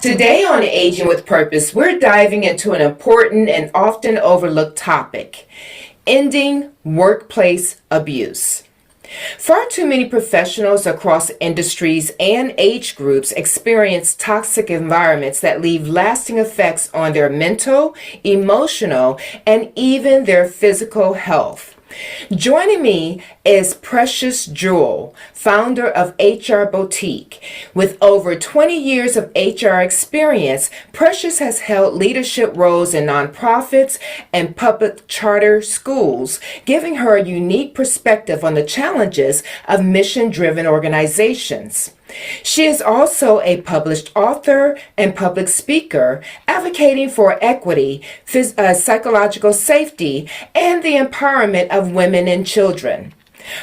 Today on Aging with Purpose, we're diving into an important and often overlooked topic: ending workplace abuse. Far too many professionals across industries and age groups experience toxic environments that leave lasting effects on their mental, emotional, and even their physical health. Joining me is Precious Jewel, founder of HR Boutique. With over 20 years of HR experience, Precious has held leadership roles in nonprofits and public charter schools, giving her a unique perspective on the challenges of mission-driven organizations. She is also a published author and public speaker, advocating for equity, psychological safety, and the empowerment of women and children.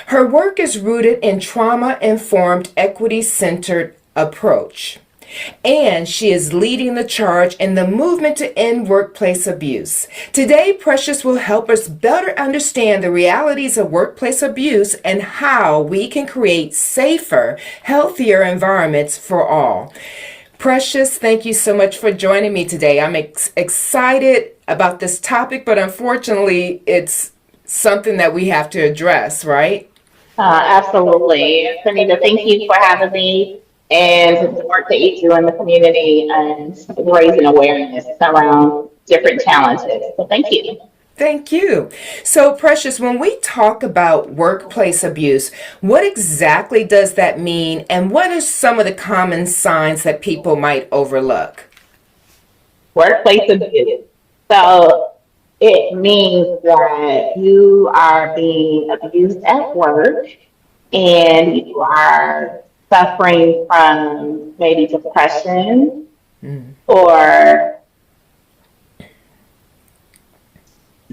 Her work is rooted in trauma-informed, equity-centered approach. And she is leading the charge in the movement to end workplace abuse. Today, Precious will help us better understand the realities of workplace abuse and how we can create safer, healthier environments for all. Precious, thank you so much for joining me today. I'm excited about this topic, but unfortunately, it's something that we have to address, right? Absolutely. Sunita, thank you for having me and the work that you do in the community and raising awareness around different challenges. So thank you. Thank you. So, Precious, when we talk about workplace abuse, what exactly does that mean, and what are some of the common signs that people might overlook? Workplace abuse. So it means that you are being abused at work and you are suffering from maybe depression or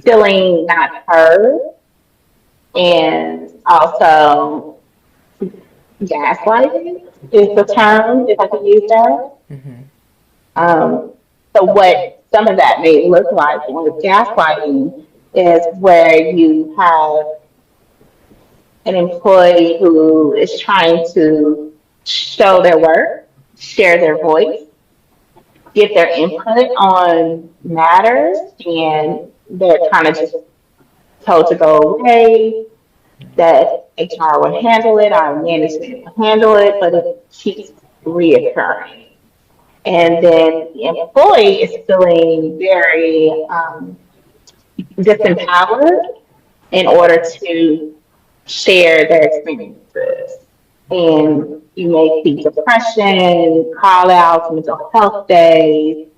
feeling not heard, and also gaslighting is the term, if I could use that. So what some of that may look like with gaslighting is where you have an employee who is trying to show their work, share their voice, get their input on matters, and they're kind of just told to go away, that HR will handle it, our management will handle it, but it keeps reoccurring. And then the employee is feeling very disempowered in order to share their experiences. And you may see depression, call outs, mental health days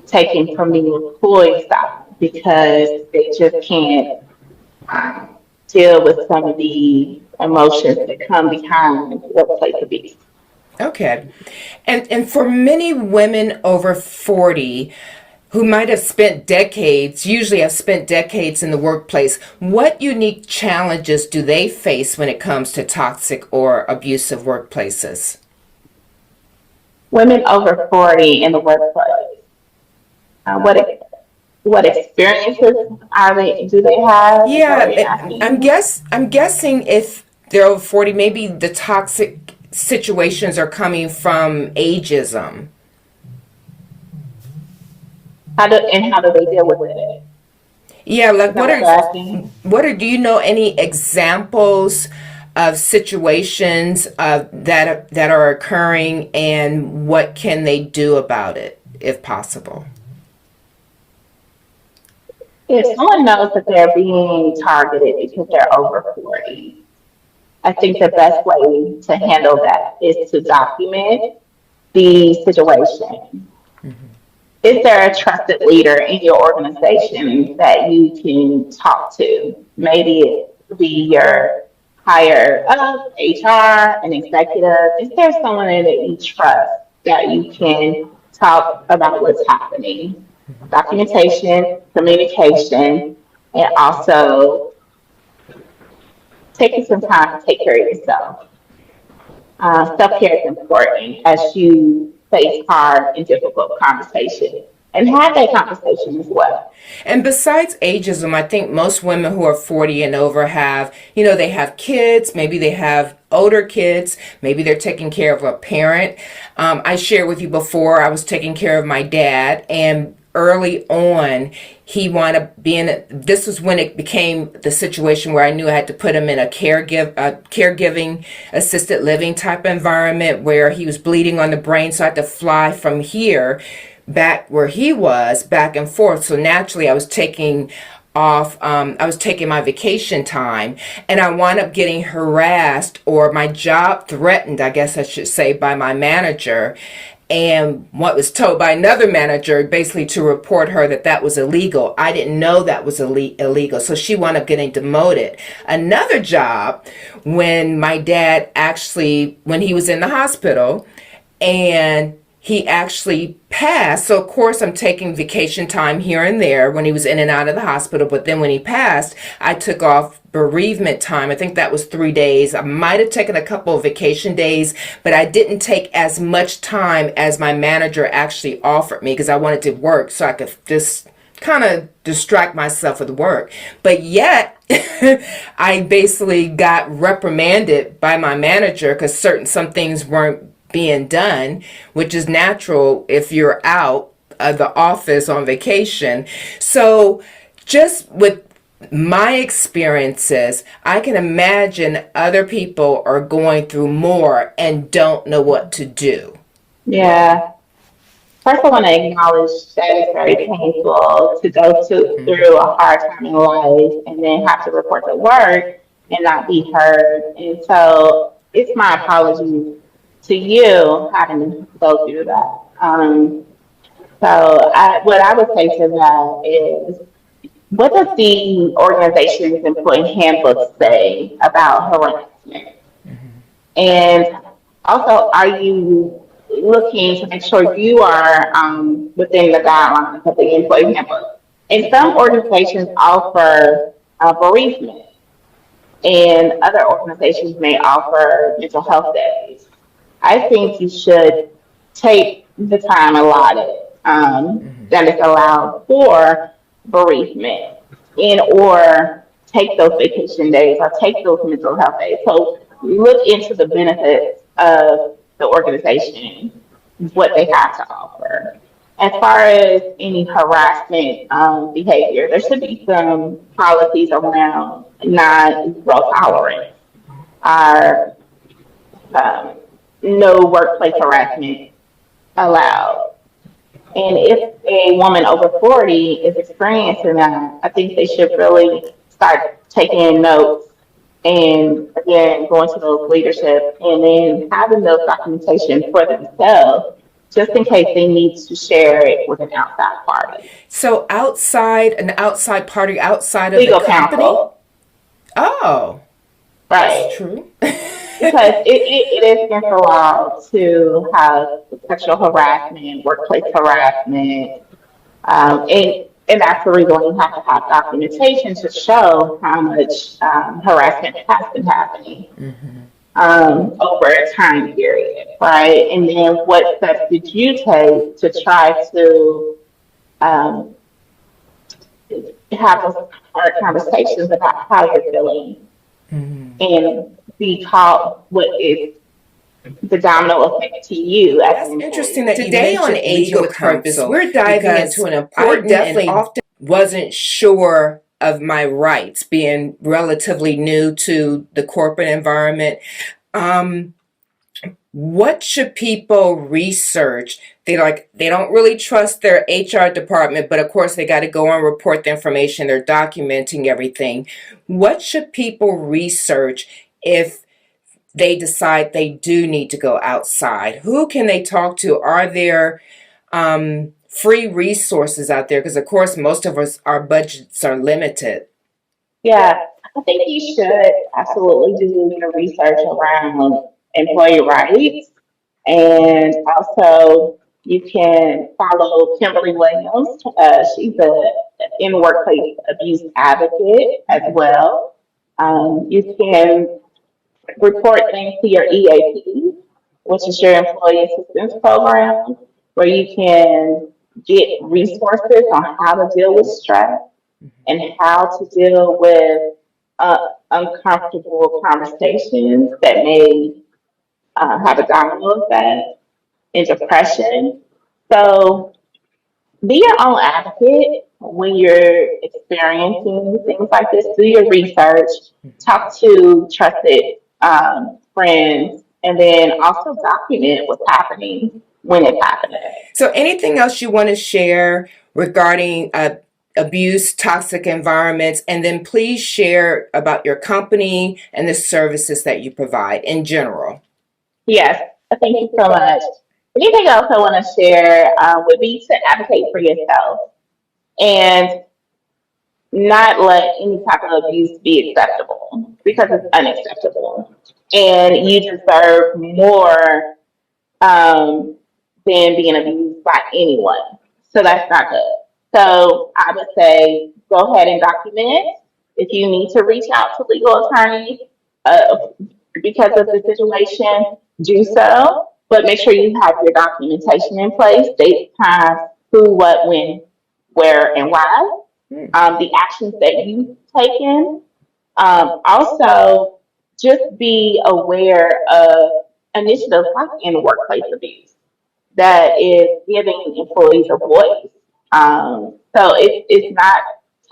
taken from the employee side because they just can't deal with some of the emotions that come behind workplace abuse. Okay. And for many women over 40 who might have spent decades, usually have spent decades in the workplace, what unique challenges do they face when it comes to toxic or abusive workplaces? Women over 40 in the workplace, what experiences do they have? Is that what you're Yeah, asking? I'm guessing if they're over 40, maybe the toxic situations are coming from ageism. How do they deal with it? Yeah, like Is that what you're asking? do you know any examples of situations that are occurring, and what can they do about it if possible? If someone knows that they're being targeted because they're over 40, I think the best way to handle that is to document the situation. Is there a trusted leader in your organization that you can talk to? Maybe it be your higher up, HR, an executive. Is there someone that you trust that you can talk about what's happening? Documentation, communication, and also taking some time to take care of yourself. Self care is important as you face hard and difficult conversations and have that conversation as well. And besides ageism, I think most women who are 40 and over have, they have kids, maybe they have older kids, maybe they're taking care of a parent. I shared with you before, I was taking care of my dad, and early on, he wound up this was when it became the situation where I knew I had to put him in a caregiving, assisted living type environment where he was bleeding on the brain. So I had to fly from here back where he was, back and forth. So naturally, I was taking my vacation time, and I wound up getting harassed, or my job threatened, I guess I should say, by my manager. And what was told by another manager, basically to report her that was illegal. I didn't know that was illegal, so she wound up getting demoted. Another job, when my dad when he was in the hospital, and he actually passed. So, of course, I'm taking vacation time here and there when he was in and out of the hospital. But then when he passed, I took off bereavement time. I think that was 3 days. I might have taken a couple of vacation days, but I didn't take as much time as my manager actually offered me because I wanted to work so I could just kind of distract myself with work. But yet, I basically got reprimanded by my manager because some things weren't being done, which is natural if you're out of the office on vacation. So just with my experiences, I can imagine other people are going through more and don't know what to do. Yeah. First, I want to acknowledge that it's very painful to go through a hard time in life and then have to report to work and not be heard. And so it's my apologies to you having to go through that. What I would say to that is, what does the organization's employee handbook say about harassment? And also, are you looking to make sure you are within the guidelines of the employee handbook? And some organizations offer bereavement, and other organizations may offer mental health days. I think you should take the time allotted that is allowed for bereavement, or take those vacation days or take those mental health days. So look into the benefits of the organization, what they have to offer. As far as any harassment behavior, there should be some policies around non-zero tolerance, or um, no workplace harassment allowed. And if a woman over 40 is experiencing that, I think they should really start taking notes and, again, going to those leadership and then having those documentation for themselves, just in case they need to share it with an outside party. So an outside party outside of Legal the company? counsel. Oh, Right. that's true. Because it is against the law to have sexual harassment, workplace harassment, and that's the reason why you have to have documentation to show how much harassment has been happening over a time period, right? And then what steps did you take to try to um, have those hard conversations about how you're feeling and be taught what is the domino effect to you as an That's interesting employee. that today on Aging with Purpose, we're diving into an important and often wasn't sure of my rights, being relatively new to the corporate environment. What should people research? They don't really trust their HR department, but of course they got to go and report the information. They're documenting everything. What should people research if they decide they do need to go outside? Who can they talk to? Are there free resources out there? Because of course most of us, our budgets are limited. Yeah, I think you should absolutely do your research around employee rights. And also, you can follow Kimberly Williams. She's a in workplace abuse advocate as well. You can report things to your EAP, which is your employee assistance program, where you can get resources on how to deal with stress and how to deal with uncomfortable conversations that may have a domino effect and depression. So be your own advocate when you're experiencing things like this. Do your research, talk to trusted friends, and then also document what's happening when it's happening. So, anything else you want to share regarding abuse, toxic environments, and then please share about your company and the services that you provide in general. Yes, thank you so much. Anything else I want to share would be to advocate for yourself and not let any type of abuse be acceptable because it's unacceptable. And you deserve more than being abused by anyone. So that's not good. So I would say go ahead and document. If you need to reach out to legal attorneys uh, because of the situation, do so. But make sure you have your documentation in place, date, time, who, what, when, where, and why. The actions that you've taken. Also, just be aware of initiatives like in workplace abuse that is giving employees a voice. So it's not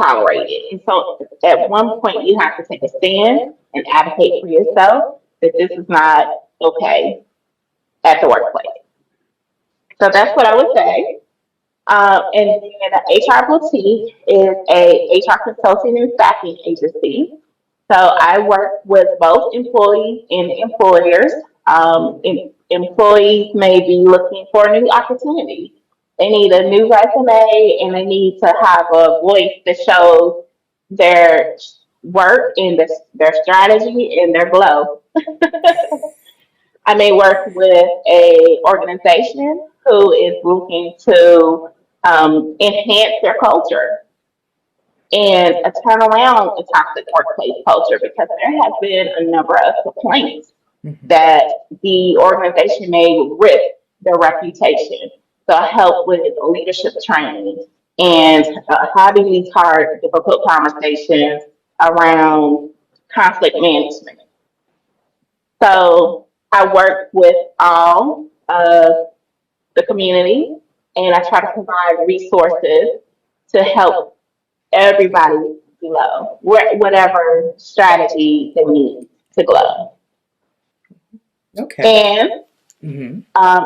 tolerated. And so at one point, you have to take a stand and advocate for yourself that this is not okay at the workplace. So that's what I would say. And then HR Boutique is a HR consulting and staffing agency. So I work with both employees and employers. Employees may be looking for a new opportunity. They need a new resume and they need to have a voice that shows their work and their strategy and their glow. I may work with a organization who is looking to enhance their culture and turn around a toxic workplace culture because there has been a number of complaints that the organization may risk their reputation. So I help with leadership training and having these hard, difficult conversations around conflict management. So I work with all of the community and I try to provide resources to help everybody glow, whatever strategy they need to glow. Okay. And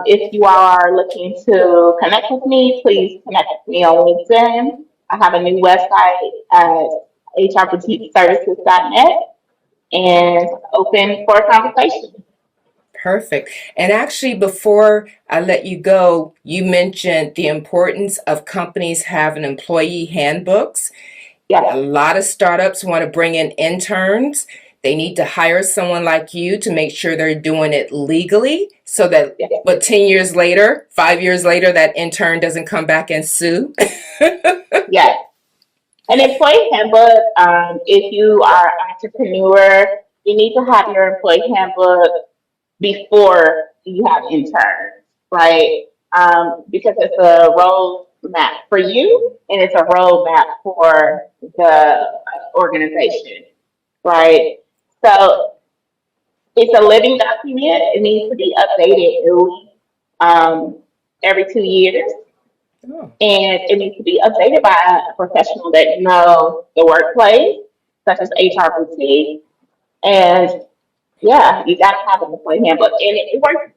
if you are looking to connect with me, please connect with me on LinkedIn. I have a new website at hrboutiqueservices.net and open for a conversation. Perfect. And actually, before I let you go, you mentioned the importance of companies having employee handbooks. Yeah. A lot of startups want to bring in interns. They need to hire someone like you to make sure they're doing it legally so that, but 10 years later, 5 years later, that intern doesn't come back and sue. Yes. An employee handbook, if you are an entrepreneur, you need to have your employee handbook before you have interns, right? Because it's a roadmap for you and it's a roadmap for the organization, right? So it's a living document. It needs to be updated at least every 2 years. Oh. And it needs to be updated by a professional that knows the workplace, such as HR boutique. And yeah, you got to have an employee handbook. And it works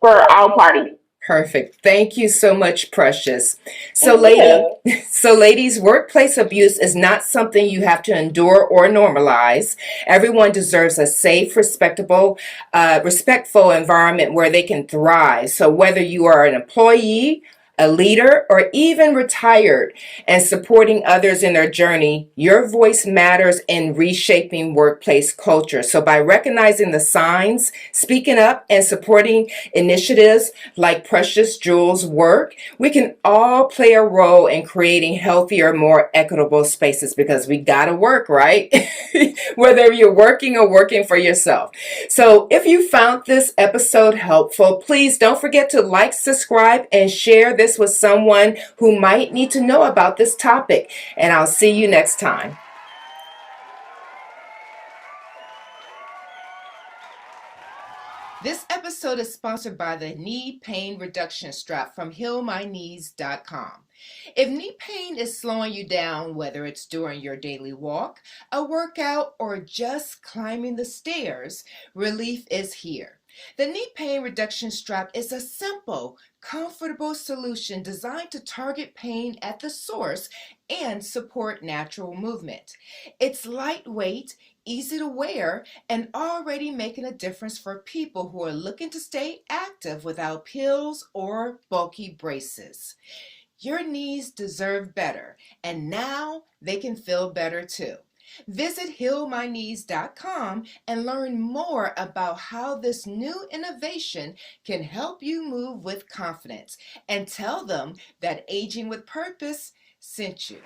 for all parties. Perfect. Thank you so much, Precious. So, Thank ladies, workplace abuse is not something you have to endure or normalize. Everyone deserves a safe, respectful environment where they can thrive. So, whether you are an employee, a leader, or even retired and supporting others in their journey, your voice matters in reshaping workplace culture. So by recognizing the signs, speaking up, and supporting initiatives like Precious Jewel's work, we can all play a role in creating healthier, more equitable spaces because we gotta work, right? Whether you're working or working for yourself. So if you found this episode helpful, please don't forget to like, subscribe, and share this this with someone who might need to know about this topic. And I'll see you next time. This episode is sponsored by the Knee Pain Reduction Strap from HealMyKnees.com. If knee pain is slowing you down, whether it's during your daily walk, a workout, or just climbing the stairs, relief is here. The Knee Pain Reduction Strap is a simple, comfortable solution designed to target pain at the source and support natural movement. It's lightweight, easy to wear, and already making a difference for people who are looking to stay active without pills or bulky braces. Your knees deserve better, and now they can feel better too. Visit healmyknees.com and learn more about how this new innovation can help you move with confidence, and tell them that Aging with Purpose sent you.